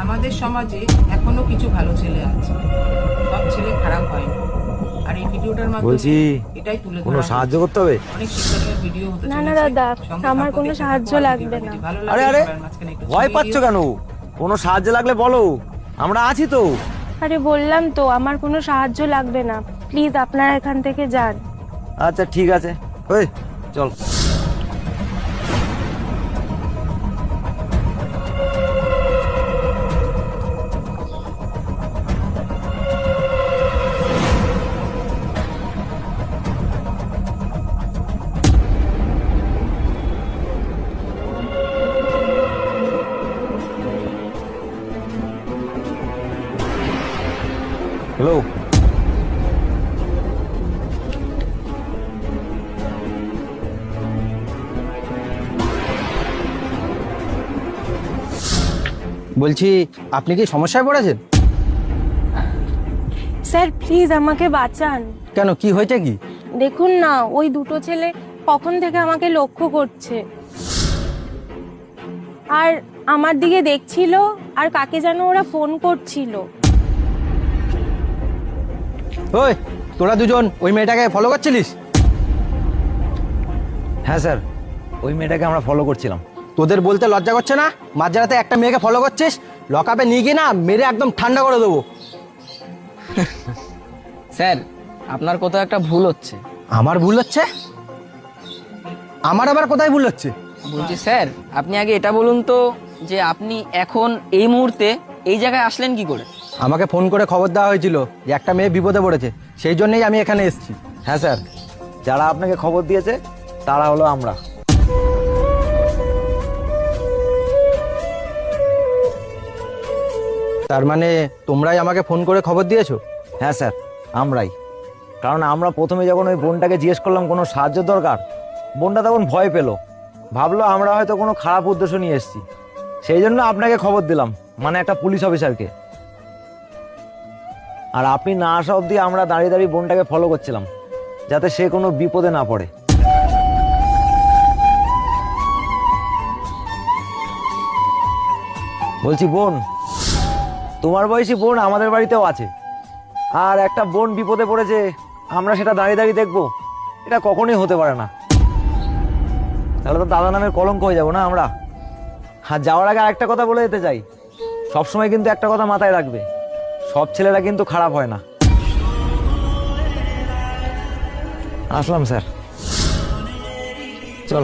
আমাদের সমাজে এখনো কিছু ভালো ছেলে আছে, সব ছেলে খারাপ হয় না। আর এই ভিডিওটার মাধ্যমে বলছি এটাই তুলে কোনো ধরা সাহায্য করতে হবে? অনেক শিক্ষণীয় ভিডিও হতে না, চলেছে। না দাদা, সঙ্গে আমার থাকো, কোনো দেখতে সাহায্য থাকো, আর লাগবে ভিডিওটা না। যদি ভালো আরে লাগে আরে সবার মাঝখানে একটু ভয় ছড়িয়ে পাচ্ছ দিও। কেন? কোনো সাহায্য লাগলে বলো, আমরা আছি তো। আরে বললাম তো আমার কোনো সাহায্য লাগবে না, প্লিজ আপনারা এখান থেকে যান। আচ্ছা ঠিক আছে, ওই চল। হ্যালো, বলছি আপনি কি সমস্যায় পড়েছেন? স্যার প্লিজ আমাকে বাঁচান। কেন, কি হয়েছে কি? দেখুন না, ওই দুটো ছেলে কখন থেকে আমাকে লক্ষ্য করছে, আর আমার দিকে দেখছিল, আর কাকে যেন ওরা ফোন করছিল। ওই তোরা দুজন ওই মেয়েটাকে ফলো করছিলিস? হ্যাঁ স্যার, ওই মেয়েটাকে আমরা ফলো করছিলাম। তোদের বলতে লজ্জা করছে না? মাঝরাতে একটা মেয়েকে ফলো করছিস? লকআপে নিয়ে গিয়ে না মেরে একদম ঠান্ডা করে দেবো। স্যার আপনার কোথাও একটা ভুল হচ্ছে। আমার ভুল হচ্ছে? আমার আবার কোথায় ভুল হচ্ছে? বলছি স্যার, আপনি আগে এটা বলুন তো যে আপনি এখন এই মুহূর্তে এই জায়গায় আসলেন কি করে? আমাকে ফোন করে খবর দেওয়া হয়েছিল যে একটা মেয়ে বিপদে পড়েছে, সেই জন্যই আমি এখানে এসেছি। হ্যাঁ স্যার, যারা আপনাকে খবর দিয়েছে তারা হলো আমরা। তার মানে তোমরাই আমাকে ফোন করে খবর দিয়েছো? হ্যাঁ স্যার, আমরাই। কারণ আমরা প্রথমে যখন ওই বোনটাকে জিজ্ঞেস করলাম কোনো সাহায্য দরকার, বোনটা তখন ভয় পেল, ভাবলো আমরা হয়তো কোনো খারাপ উদ্দেশ্য নিয়ে এসেছি। সেই জন্য আপনাকে খবর দিলাম, মানে একটা পুলিশ অফিসারকে। আর আপনি না আসা অবধি আমরা দাঁড়িয়ে দাঁড়িয়ে বোনটাকে ফলো করছিলাম, যাতে সে কোনো বিপদে না পড়ে। বলছি বোন, তোমার বয়সী বোন আমাদের বাড়িতেও আছে, আর একটা বোন বিপদে পড়েছে আমরা সেটা দাঁড়িয়ে দাঁড়িয়ে দেখবো? এটা কখনোই হতে পারে না। তাহলে তো দাদা নামের কলঙ্ক হয়ে যাবো না আমরা। আর যাওয়ার আগে আরেকটা কথা বলে যেতে চাই, সবসময় কিন্তু একটা কথা মাথায় রাখবে, সব ছেলেরা কিন্তু খারাপ হয় না। আসলাম স্যার, চল।